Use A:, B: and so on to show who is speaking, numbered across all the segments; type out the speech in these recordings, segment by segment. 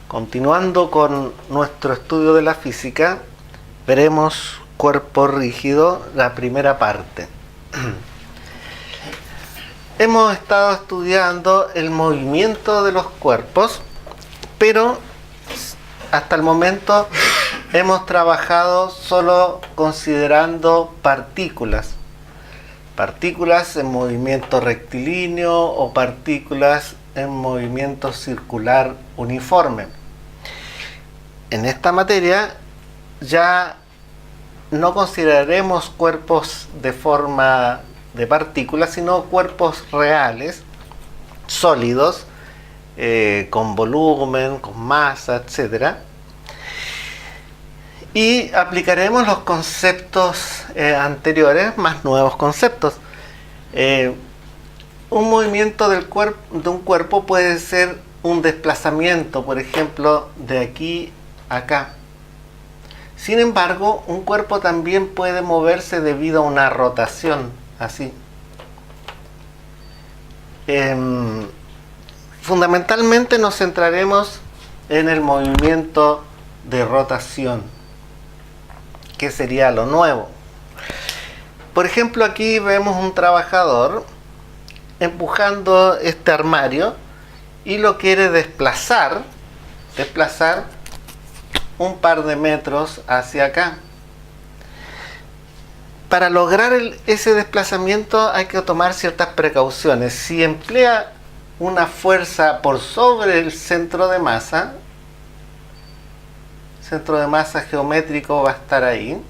A: Continuando con nuestro estudio de la física, veremos cuerpo rígido, la primera parte. Hemos estado estudiando el movimiento de los cuerpos, pero hasta el momento hemos trabajado solo considerando partículas en movimiento rectilíneo o partículas en movimiento circular uniforme. En esta materia ya no consideraremos cuerpos de forma de partículas, sino cuerpos reales, sólidos, con volumen, con masa, etc. Y aplicaremos los conceptos anteriores, más nuevos conceptos. Un movimiento de un cuerpo puede ser un desplazamiento, por ejemplo, de aquí a acá. Sin embargo, un cuerpo también puede moverse debido a una rotación, así. Fundamentalmente nos centraremos en el movimiento de rotación, que sería lo nuevo. Por ejemplo, aquí vemos un trabajador empujando este armario y lo quiere desplazar un par de metros hacia acá. Para lograr ese desplazamiento hay que tomar ciertas precauciones. Si emplea una fuerza por sobre el centro de masa geométrico va a estar ahí,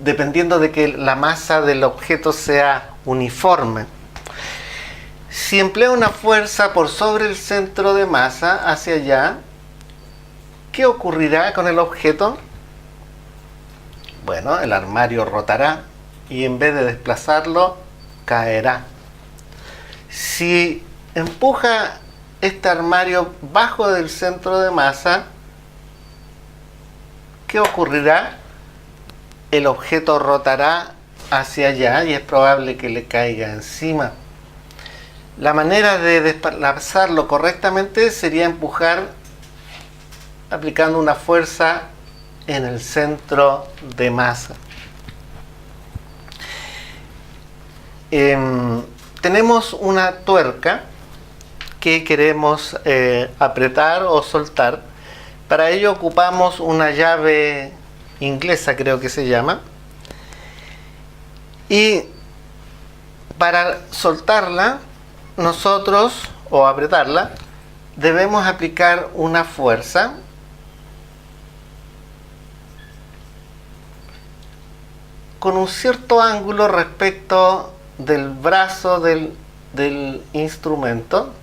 A: dependiendo de que la masa del objeto sea uniforme. Si emplea una fuerza por sobre el centro de masa hacia allá, ¿qué ocurrirá con el objeto? Bueno, el armario rotará y en vez de desplazarlo, caerá. Si empuja este armario bajo del centro de masa, ¿qué ocurrirá? El objeto rotará hacia allá y es probable que le caiga encima. La manera de desplazarlo correctamente sería empujar aplicando una fuerza en el centro de masa. Tenemos una tuerca que queremos apretar o soltar. Para ello ocupamos una llave inglesa, creo que se llama, y para soltarla nosotros, o apretarla, debemos aplicar una fuerza con un cierto ángulo respecto del brazo del instrumento,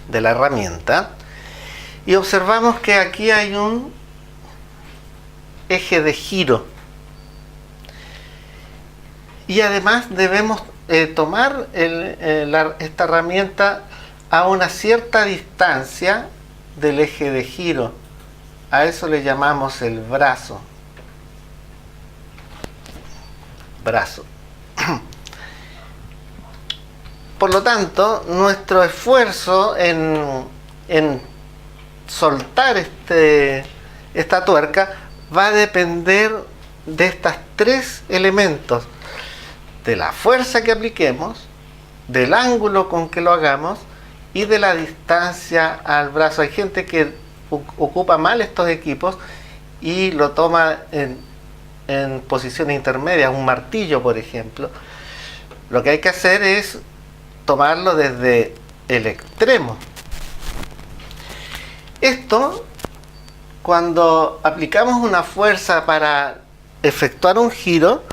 A: de la herramienta, y observamos que aquí hay un eje de giro. Y además debemos tomar esta herramienta a una cierta distancia del eje de giro. A eso le llamamos el brazo. Por lo tanto, nuestro esfuerzo en soltar esta tuerca va a depender de estos tres elementos: de la fuerza que apliquemos, del ángulo con que lo hagamos y de la distancia al brazo. Hay gente que ocupa mal estos equipos y lo toma en posiciones intermedias, un martillo por ejemplo. Lo que hay que hacer es tomarlo desde el extremo. Esto, cuando aplicamos una fuerza para efectuar un giro,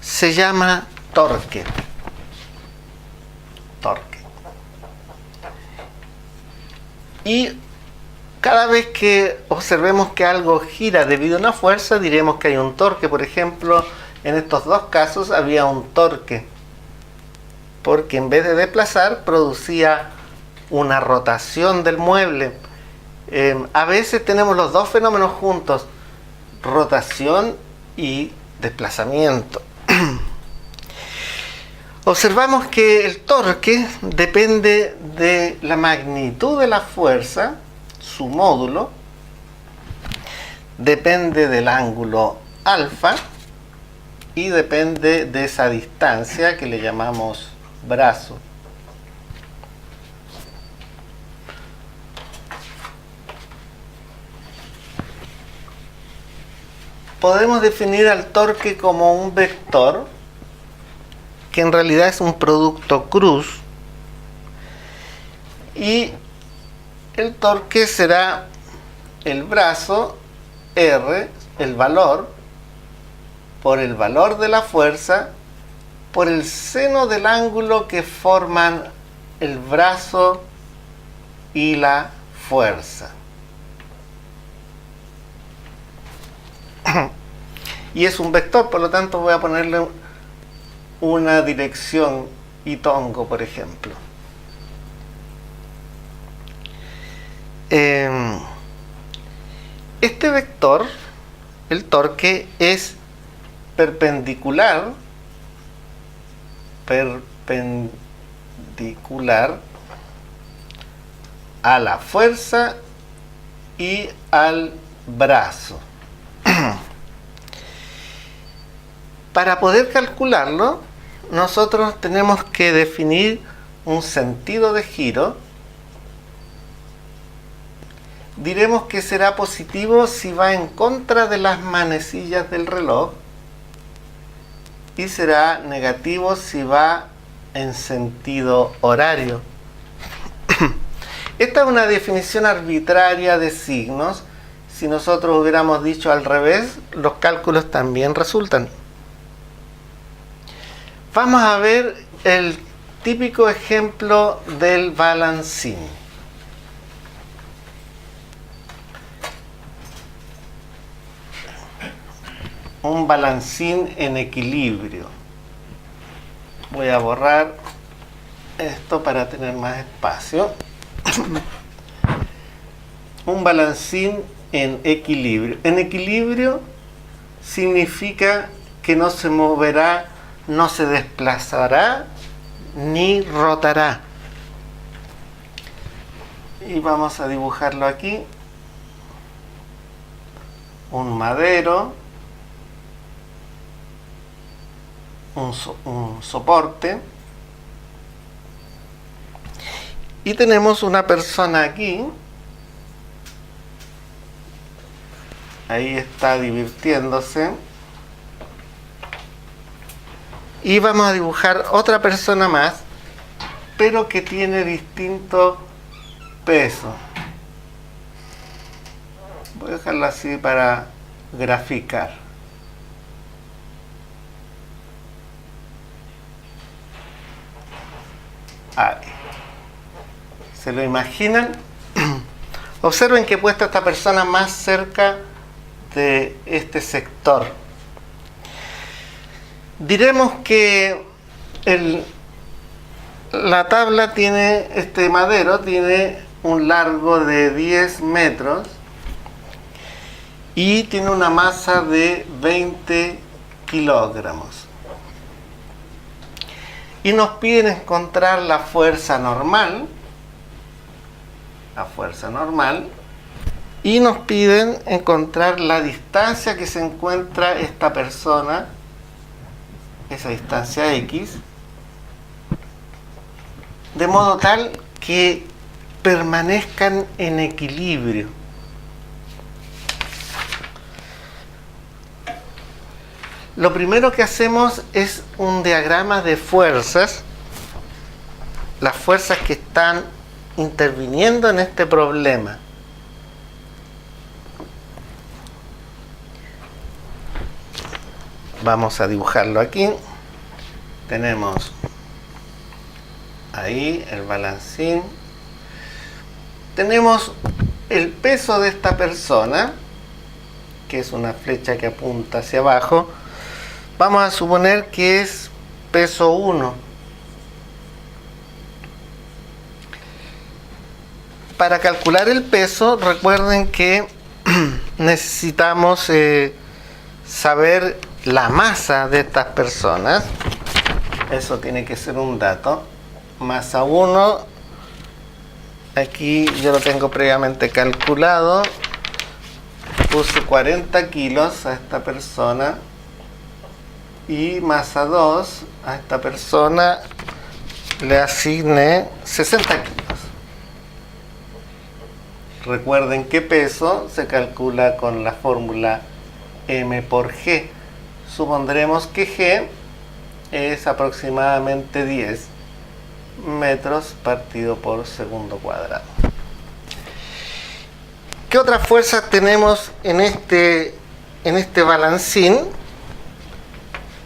A: se llama torque. Y cada vez que observemos que algo gira debido a una fuerza, diremos que hay un torque. Por ejemplo, en estos dos casos había un torque, porque en vez de desplazar, producía una rotación del mueble. A veces tenemos los dos fenómenos juntos, rotación y desplazamiento. Observamos que el torque depende de la magnitud de la fuerza, su módulo, depende del ángulo alfa y depende de esa distancia que le llamamos brazo. Podemos definir al torque como un vector que en realidad es un producto cruz, y el torque será el brazo R, el valor, por el valor de la fuerza, por el seno del ángulo que forman el brazo y la fuerza. Y es un vector, por lo tanto voy a ponerle una dirección y tongo, por ejemplo. Este vector, el torque, es perpendicular a la fuerza y al brazo. Para poder calcularlo, nosotros tenemos que definir un sentido de giro. Diremos que será positivo si va en contra de las manecillas del reloj y será negativo si va en sentido horario. Esta es una definición arbitraria de signos. Si nosotros hubiéramos dicho al revés, los cálculos también resultan. Vamos a ver el típico ejemplo del balancín. Un balancín en equilibrio. Voy a borrar esto para tener más espacio. Un balancín en equilibrio. En equilibrio significa que no se moverá, no se desplazará ni rotará. Y vamos a dibujarlo aquí. Un madero, un soporte, y tenemos una persona aquí. Ahí está divirtiéndose. Y vamos a dibujar otra persona más, pero que tiene distinto peso. Voy a dejarlo así para graficar. Ahí. ¿Se lo imaginan? Observen que he puesto a esta persona más cerca de este sector. Diremos que la tabla tiene, este madero tiene un largo de 10 metros y tiene una masa de 20 kilogramos. Y nos piden encontrar la fuerza normal, y nos piden encontrar la distancia que se encuentra esta persona, esa distancia X, de modo tal que permanezcan en equilibrio. Lo primero que hacemos es un diagrama de fuerzas, las fuerzas que están interviniendo en este problema. Vamos a dibujarlo aquí. Tenemos ahí el balancín. Tenemos el peso de esta persona, que es una flecha que apunta hacia abajo. Vamos a suponer que es peso 1. Para calcular el peso, recuerden que necesitamos saber la masa de estas personas. Eso tiene que ser un dato. Masa 1. Aquí yo lo tengo previamente calculado. Puse 40 kilos a esta persona. Y masa 2 a esta persona le asigné 60 kilos. Recuerden que peso se calcula con la fórmula m por g. Supondremos que g es aproximadamente 10 metros partido por segundo cuadrado. ¿Qué otras fuerzas tenemos en este balancín?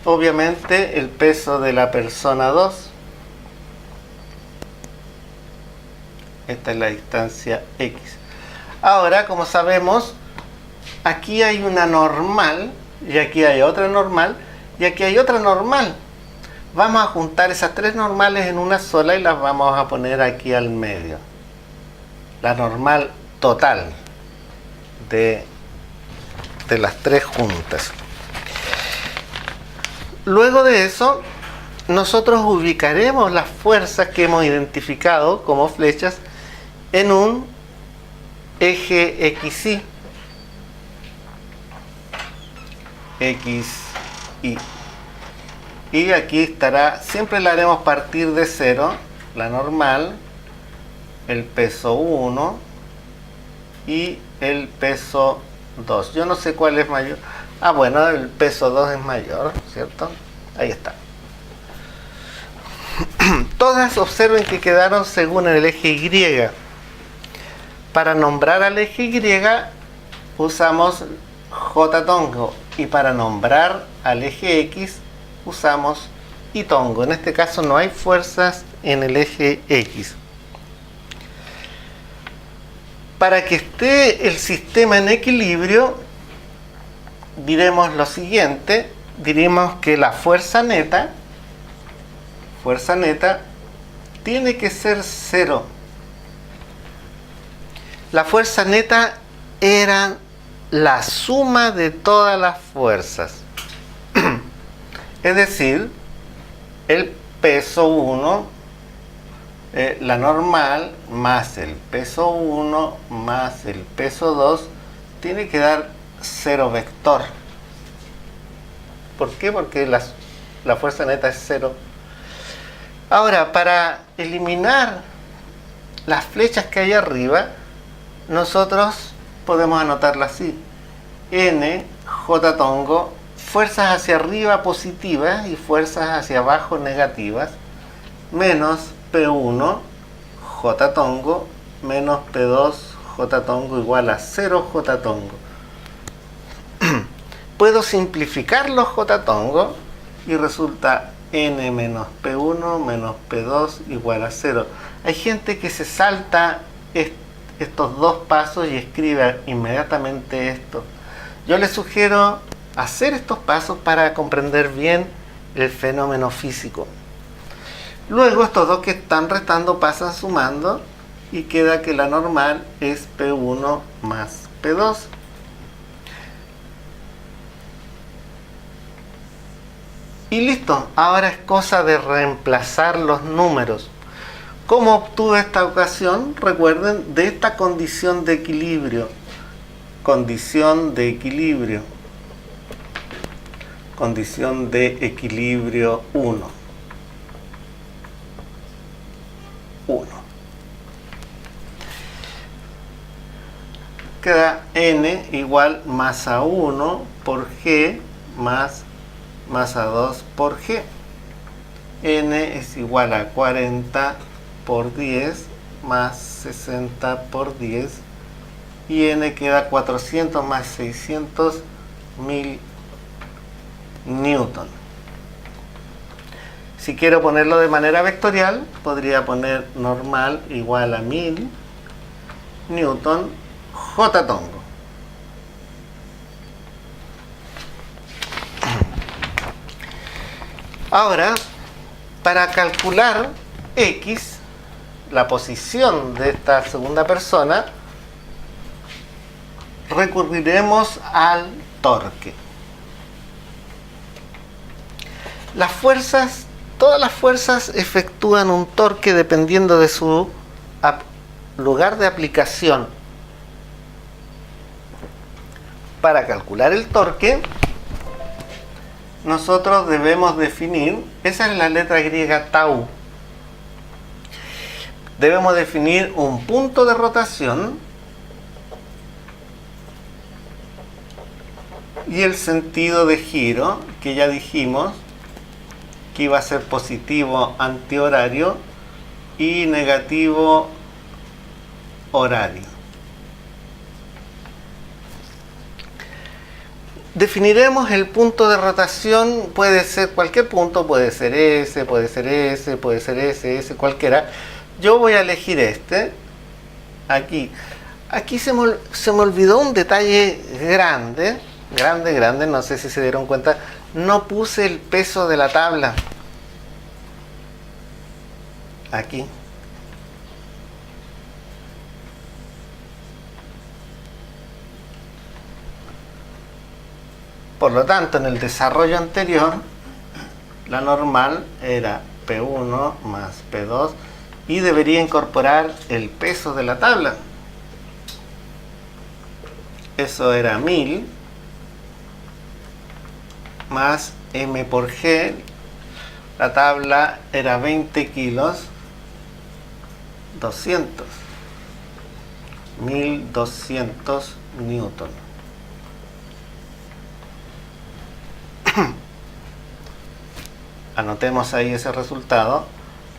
A: Obviamente el peso de la persona 2. Esta es la distancia x. Ahora, como sabemos, aquí hay una normal, y aquí hay otra normal, y aquí hay otra normal. Vamos a juntar esas tres normales en una sola y las vamos a poner aquí al medio. La normal total de las tres juntas. Luego de eso, nosotros ubicaremos las fuerzas que hemos identificado como flechas en un eje XY. XY. Y aquí estará, siempre la haremos partir de 0, la normal, el peso 1 y el peso 2. Yo no sé cuál es mayor. Ah, bueno, el peso 2 es mayor, ¿cierto? Ahí está. Todas observen que quedaron según el eje Y. Para nombrar al eje Y usamos J tongo y para nombrar al eje X usamos Y tongo. En este caso no hay fuerzas en el eje X. Para que esté el sistema en equilibrio, diremos lo siguiente. Diremos que la fuerza neta tiene que ser 0. La fuerza neta era la suma de todas las fuerzas. Es decir, el peso 1, la normal, más el peso 1, más el peso 2, tiene que dar 0 vector. ¿Por qué? Porque la fuerza neta es 0. Ahora, para eliminar las flechas que hay arriba, nosotros podemos anotarla así: N, J tongo, fuerzas hacia arriba positivas y fuerzas hacia abajo negativas, menos P1, J tongo, menos P2, J tongo, igual a 0 J tongo. Puedo simplificar los J tongo y resulta N menos P1 menos P2 igual a 0. Hay gente que se salta estos dos pasos y escribe inmediatamente esto. Yo les sugiero hacer estos pasos para comprender bien el fenómeno físico. Luego estos dos que están restando pasan sumando y queda que la normal es P1 más P2. Y listo, ahora es cosa de reemplazar los números. ¿Cómo obtuve esta ecuación? Recuerden, de esta condición de equilibrio. Condición de equilibrio. Condición de equilibrio 1. 1. Queda N igual masa 1 por G más masa 2 por G. N es igual a 40 por 10 más 60 por 10 y N queda 400 más 600, 1000 newton. Si quiero ponerlo de manera vectorial, podría poner normal igual a 1000 newton J tongo. Ahora, para calcular X, la posición de esta segunda persona, recurriremos al torque. Las fuerzas Todas las fuerzas efectúan un torque dependiendo de su lugar de aplicación. Para calcular el torque, nosotros debemos definir, esa es la letra griega tau, debemos definir un punto de rotación y el sentido de giro, que ya dijimos que iba a ser positivo antihorario y negativo horario. Definiremos el punto de rotación, puede ser cualquier punto, puede ser S, puede ser S, puede ser S, cualquiera. Yo voy a elegir este, aquí. Aquí se me olvidó un detalle grande, no sé si se dieron cuenta, no puse el peso de la tabla. Aquí. Por lo tanto, en el desarrollo anterior, la normal era P1 más P2 y debería incorporar el peso de la tabla. Eso era 1000 más M por G. La tabla era 20 kilos, 200. 1200 newton. Anotemos ahí ese resultado.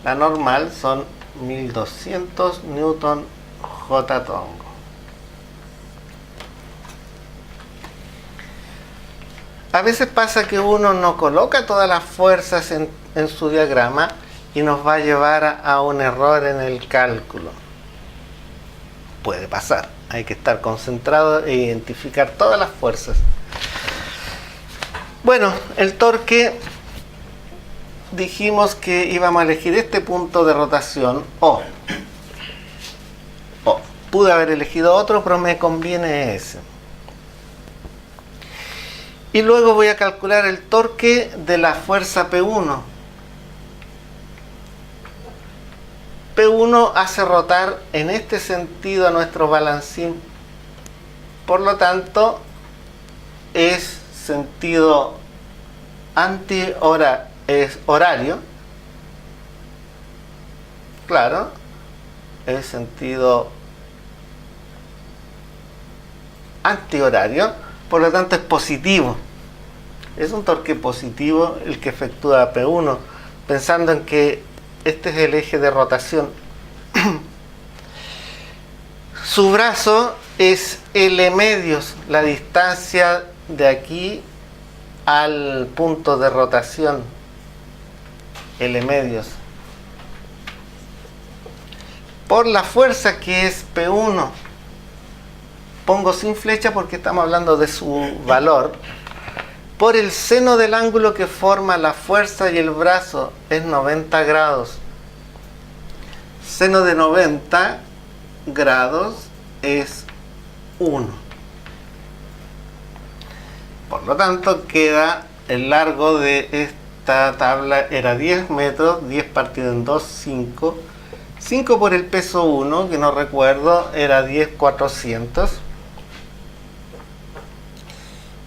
A: La normal son 1200 newton J tongo. A veces pasa que uno no coloca todas las fuerzas en su diagrama y nos va a llevar a un error en el cálculo. Puede pasar. Hay que estar concentrado e identificar todas las fuerzas. Bueno, el torque, dijimos que íbamos a elegir este punto de rotación O. Pude haber elegido otro, pero me conviene ese. Y luego voy a calcular el torque de la fuerza P1. P1 hace rotar en este sentido a nuestro balancín. Por lo tanto, es sentido es horario. Claro, es sentido antihorario, por lo tanto es positivo. Es un torque positivo el que efectúa P1, pensando en que este es el eje de rotación. Su brazo es L medios, la distancia de aquí al punto de rotación, L medios, por la fuerza que es P1. Pongo sin flecha porque estamos hablando de su valor. Por el seno del ángulo que forma la fuerza y el brazo es 90 grados. Seno de 90 grados es 1. Por lo tanto, queda el largo de esta tabla era 10 metros, 10 partido en 2, 5. 5 por el peso 1, que no recuerdo, era 10,400.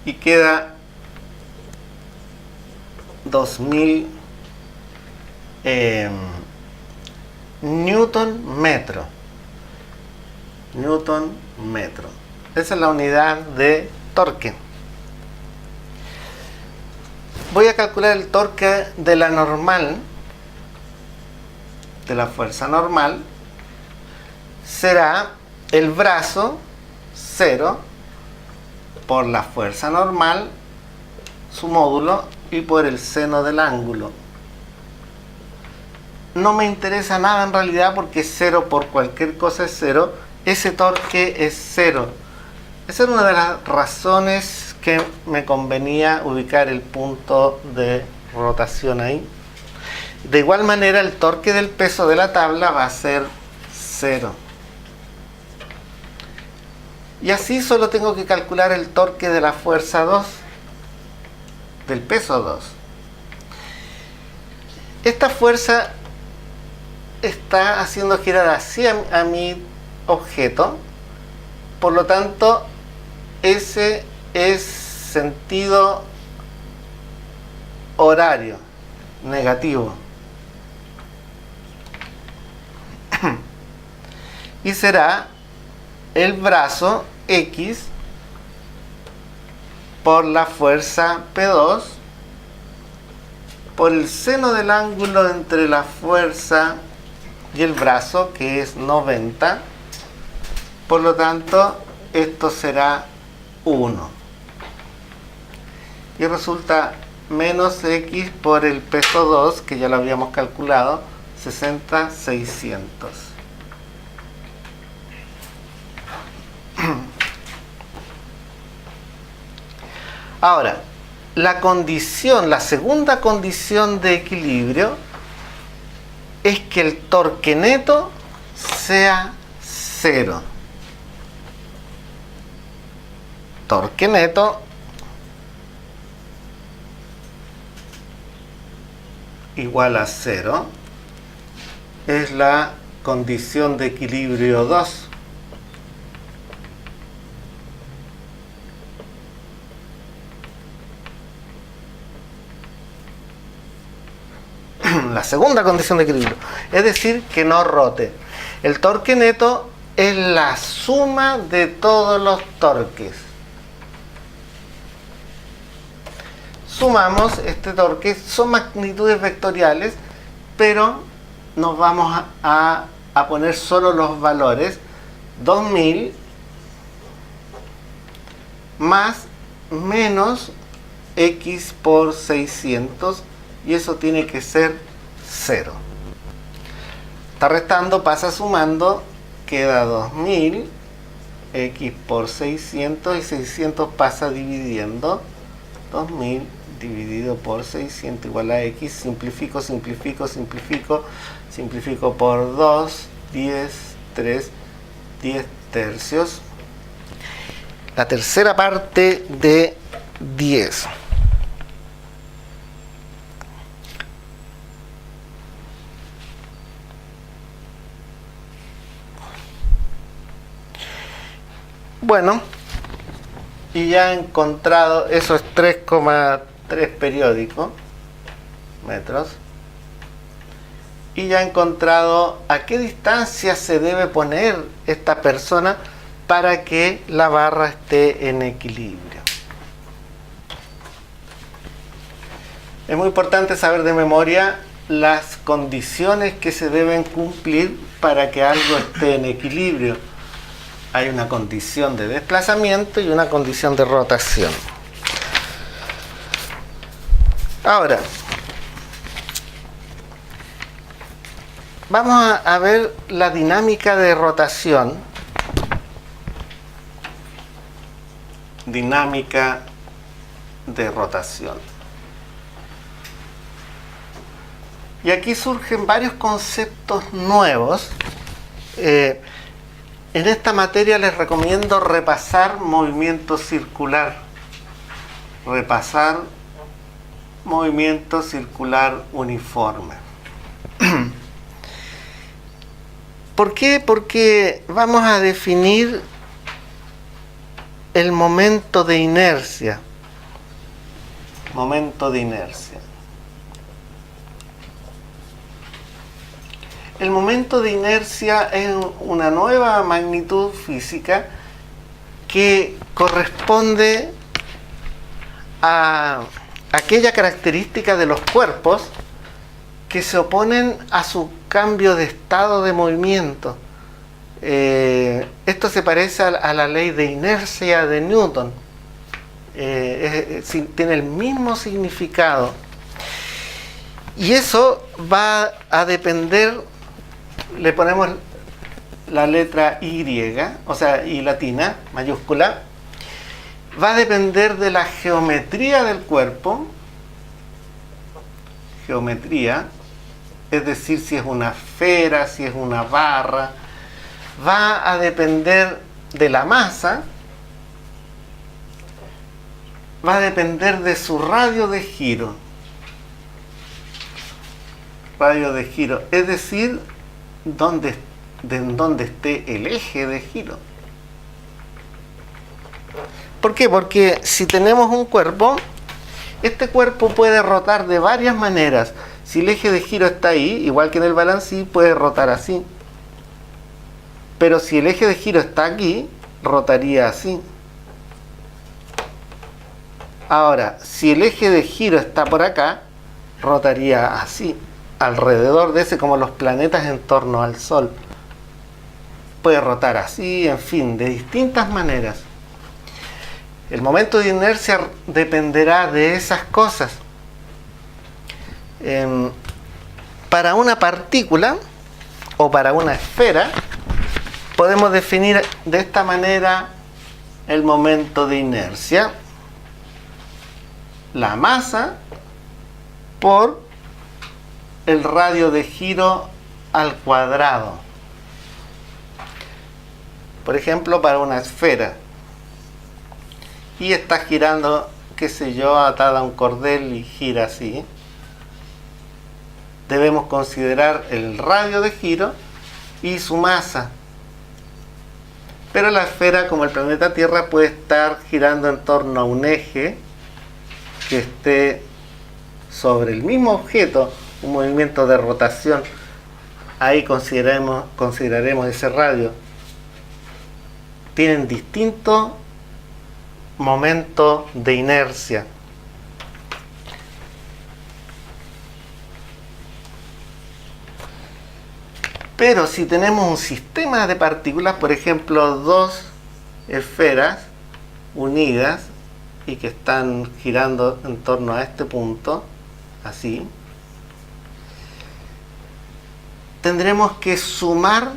A: Y queda 2000 newton metro. Newton metro. Esa es la unidad de torque. Voy a calcular el torque de la normal, de la fuerza normal. Será el brazo 0 por la fuerza normal, su módulo, y por el seno del ángulo. No me interesa nada en realidad porque 0 por cualquier cosa es 0. Ese torque es 0. Esa era una de las razones que me convenía ubicar el punto de rotación ahí. De igual manera, el torque del peso de la tabla va a ser 0. Y así solo tengo que calcular el torque de la fuerza 2, del peso 2. esta fuerza está haciendo girar así a mi objeto, por lo tanto ese es sentido horario negativo y será el brazo X por la fuerza P2 por el seno del ángulo entre la fuerza y el brazo, que es 90. Por lo tanto, esto será 1. Y resulta menos X por el peso 2, que ya lo habíamos calculado, 60,600. Ahora, la segunda condición de equilibrio es que el torque neto sea 0. Torque neto igual a 0 es la condición de equilibrio 2. La segunda condición de equilibrio, es decir, que no rote. El torque neto es la suma de todos los torques. Sumamos este torque, son magnitudes vectoriales, pero nos vamos a poner solo los valores. 2000 más menos X por 600, y eso tiene que ser 0. Está restando, pasa sumando, queda 2000, X por 600, y 600 pasa dividiendo. 2000 dividido por 600 igual a X. Simplifico, simplifico, simplifico. Simplifico por 2, 10, 3, 10 tercios. La tercera parte de 10. Bueno, y ya he encontrado, eso es 3,3 periódico metros, y ya he encontrado a qué distancia se debe poner esta persona para que la barra esté en equilibrio. Es muy importante saber de memoria las condiciones que se deben cumplir para que algo esté en equilibrio. Hay una condición de desplazamiento y una condición de rotación. Ahora, vamos a ver la dinámica de rotación. Dinámica de rotación. Y aquí surgen varios conceptos nuevos. En esta materia les recomiendo repasar movimiento circular. Repasar movimiento circular uniforme. ¿Por qué? Porque vamos a definir el momento de inercia. Momento de inercia. El momento de inercia es una nueva magnitud física que corresponde a aquella característica de los cuerpos que se oponen a su cambio de estado de movimiento. Esto se parece a la ley de inercia de Newton. Tiene el mismo significado. Y eso va a depender, le ponemos la letra Y, o sea, Y latina, mayúscula, va a depender de la geometría del cuerpo. Geometría, es decir, si es una esfera, si es una barra, va a depender de la masa, va a depender de su radio de giro. radio de giro, es decir, donde esté el eje de giro. ¿Por qué? Porque si tenemos un cuerpo, este cuerpo puede rotar de varias maneras. Si el eje de giro está ahí, igual que en el balancí, puede rotar así. Pero si el eje de giro está aquí, rotaría así. Ahora, si el eje de giro está por acá, rotaría así, alrededor de ese, como los planetas en torno al Sol. Puede rotar así, en fin, de distintas maneras. El momento de inercia dependerá de esas cosas. Para una partícula o para una esfera, podemos definir de esta manera el momento de inercia. La masa por el radio de giro al cuadrado. Por ejemplo, para una esfera. Y está girando, qué sé yo, atada a un cordel y gira así. Debemos considerar el radio de giro y su masa. Pero la esfera, como el planeta Tierra, puede estar girando en torno a un eje que esté sobre el mismo objeto, un movimiento de rotación. Ahí consideraremos ese radio. Tienen distintos momentos de inercia. Pero si tenemos un sistema de partículas, por ejemplo, dos esferas unidas y que están girando en torno a este punto, así, tendremos que sumar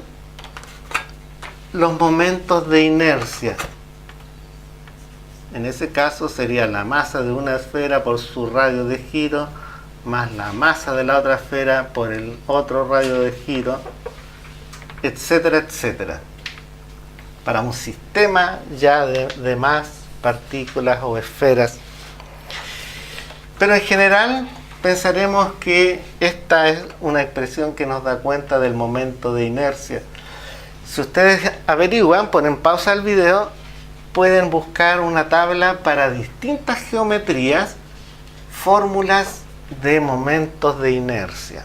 A: los momentos de inercia. En ese caso sería la masa de una esfera por su radio de giro más la masa de la otra esfera por el otro radio de giro, etcétera, etcétera. Para un sistema ya de más partículas o esferas. Pero en general pensaremos que esta es una expresión que nos da cuenta del momento de inercia. Si ustedes averiguan, ponen pausa al video, pueden buscar una tabla para distintas geometrías, fórmulas de momentos de inercia.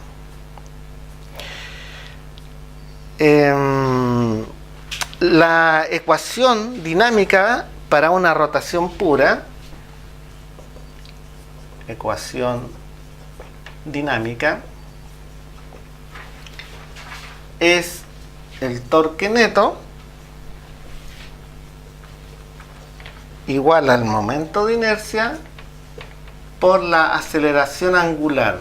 A: La ecuación dinámica para una rotación pura, ecuación dinámica, es el torque neto igual al momento de inercia por la aceleración angular.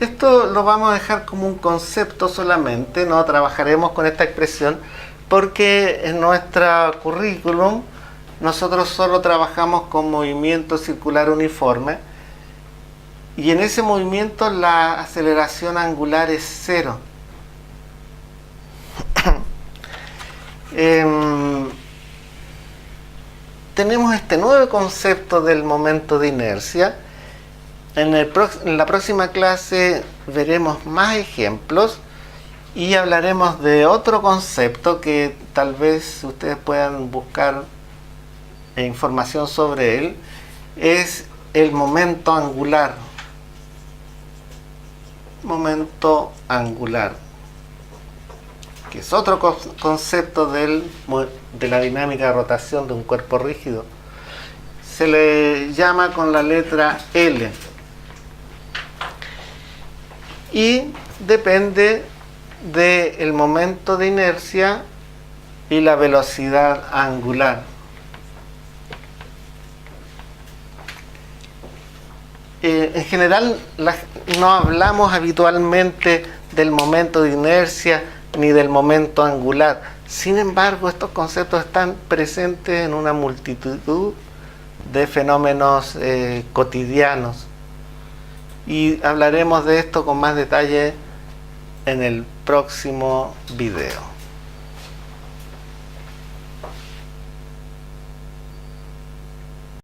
A: Esto lo vamos a dejar como un concepto solamente, no trabajaremos con esta expresión porque en nuestro currículum nosotros solo trabajamos con movimiento circular uniforme y en ese movimiento la aceleración angular es cero. Tenemos este nuevo concepto del momento de inercia. En la próxima clase veremos más ejemplos y hablaremos de otro concepto que tal vez ustedes puedan buscar información sobre él. Es el momento angular. Momento angular, que es otro concepto de la dinámica de rotación de un cuerpo rígido. Se le llama con la letra L y depende del momento de inercia y la velocidad angular. En general no hablamos habitualmente del momento de inercia ni del momento angular. Sin embargo, estos conceptos están presentes en una multitud de fenómenos cotidianos. Y hablaremos de esto con más detalle en el próximo video.